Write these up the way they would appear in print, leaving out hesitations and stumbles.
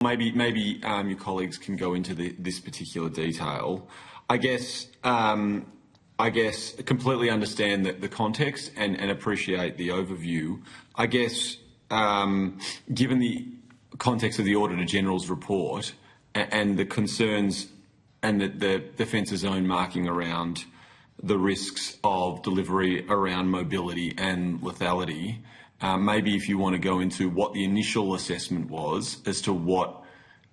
Maybe your colleagues can go into this particular detail. I guess completely understand the context and appreciate the overview. I guess given the context of the Auditor General's report and the concerns and the Defence's own marking around the risks of delivery around mobility and lethality, maybe if you want to go into what the initial assessment was as to why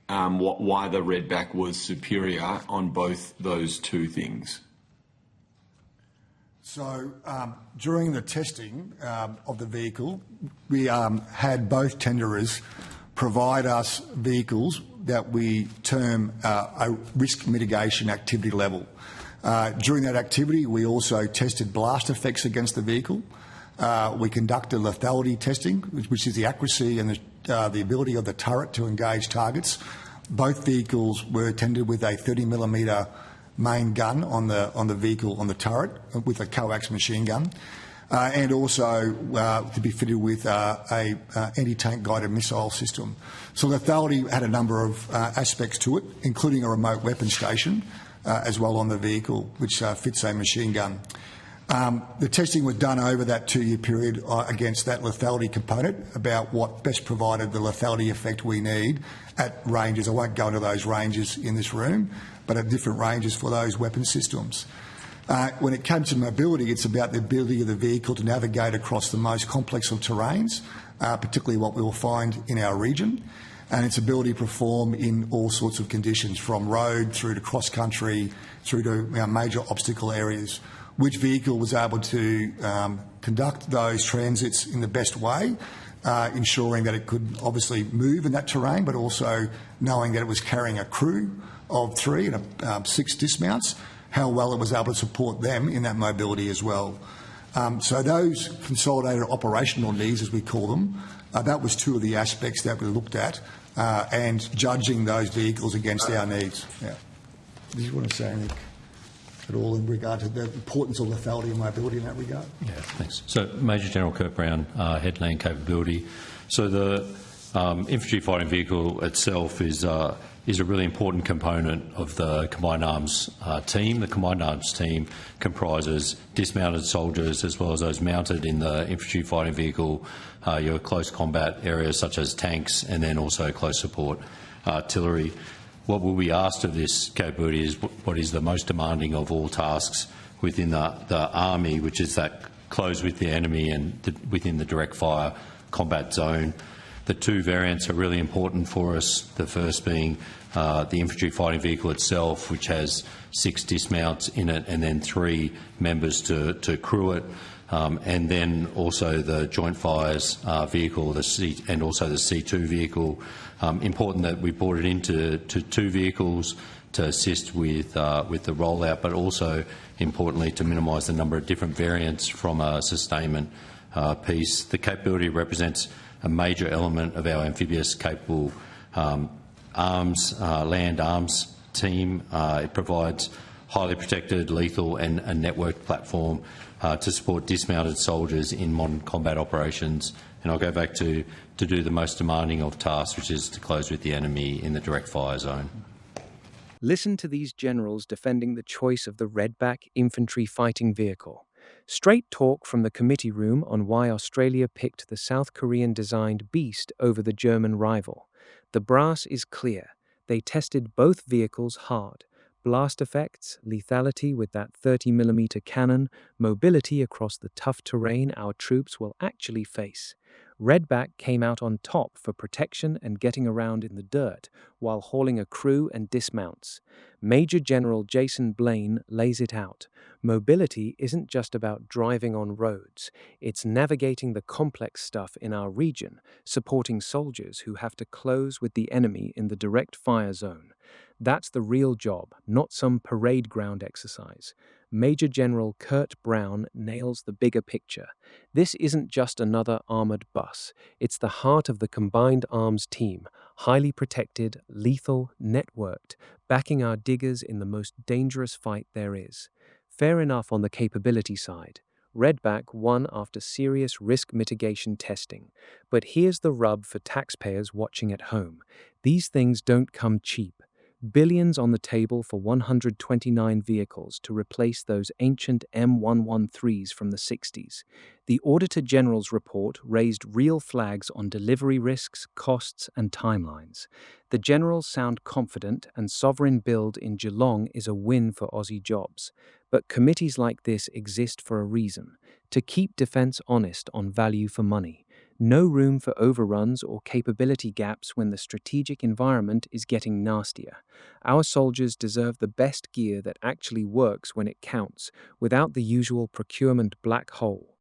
the Redback was superior on both those two things. So during the testing of the vehicle, we had both tenderers provide us vehicles that we term a risk mitigation activity level. During that activity, we also tested blast effects against the vehicle. We conducted lethality testing, which is the accuracy and the ability of the turret to engage targets. Both vehicles were tendered with a 30mm main gun on the vehicle, on the turret, with a coax machine gun, and also to be fitted with a anti-tank guided missile system. So lethality had a number of aspects to it, including a remote weapon station as well on the vehicle, which fits a machine gun. The testing was done over that 2-year period against that lethality component about what best provided the lethality effect we need at ranges. I won't go into those ranges in this room, but at different ranges for those weapon systems. When it comes to mobility, it's about the ability of the vehicle to navigate across the most complex of terrains, particularly what we will find in our region, and its ability to perform in all sorts of conditions, from road through to cross-country, through to major obstacle areas. Which vehicle was able to conduct those transits in the best way, ensuring that it could obviously move in that terrain, but also knowing that it was carrying a crew of 3 and 6 dismounts, how well it was able to support them in that mobility as well. So those consolidated operational needs, as we call them, that was 2 of the aspects that we looked at, and judging those vehicles against our needs. Yeah. Do you want to say anything at all in regard to the importance of lethality and mobility in that regard? Yeah, thanks. So Major General Kirk Brown, headland capability. So the infantry fighting vehicle itself is a really important component of the Combined Arms team. The Combined Arms team comprises dismounted soldiers as well as those mounted in the infantry fighting vehicle, your close combat areas such as tanks, and then also close support artillery. What will be asked of this capability is what is the most demanding of all tasks within the Army, which is that close with the enemy and within the direct fire combat zone. The 2 variants are really important for us, the first being the infantry fighting vehicle itself, which has 6 dismounts in it and then 3 members to crew it, and then also the joint fires vehicle and also the C2 vehicle. Important that we brought it into 2 vehicles to assist with the rollout, but also importantly to minimise the number of different variants from a sustainment piece. The capability represents a major element of our amphibious capable land arms team. It provides highly protected, lethal and a networked platform to support dismounted soldiers in modern combat operations. And I'll go back to do the most demanding of tasks, which is to close with the enemy in the direct fire zone. Listen to these generals defending the choice of the Redback infantry fighting vehicle. Straight talk from the committee room on why Australia picked the South Korean-designed Beast over the German rival. The brass is clear. They tested both vehicles hard. Blast effects, lethality with that 30mm cannon, mobility across the tough terrain our troops will actually face. Redback came out on top for protection and getting around in the dirt while hauling a crew and dismounts. Major General Jason Blain lays it out. Mobility isn't just about driving on roads. It's navigating the complex stuff in our region, supporting soldiers who have to close with the enemy in the direct fire zone. That's the real job, not some parade ground exercise. Major General Kurt Brown nails the bigger picture. This isn't just another armoured bus. It's the heart of the Combined Arms team, highly protected, lethal, networked, backing our diggers in the most dangerous fight there is. Fair enough on the capability side. Redback won after serious risk mitigation testing. But here's the rub for taxpayers watching at home. These things don't come cheap. Billions on the table for 129 vehicles to replace those ancient M113s from the 60s. The Auditor General's report raised real flags on delivery risks, costs, and timelines. The Generals sound confident, and sovereign build in Geelong is a win for Aussie jobs. But committees like this exist for a reason: to keep defence honest on value for money. No room for overruns or capability gaps when the strategic environment is getting nastier. Our soldiers deserve the best gear that actually works when it counts, without the usual procurement black hole.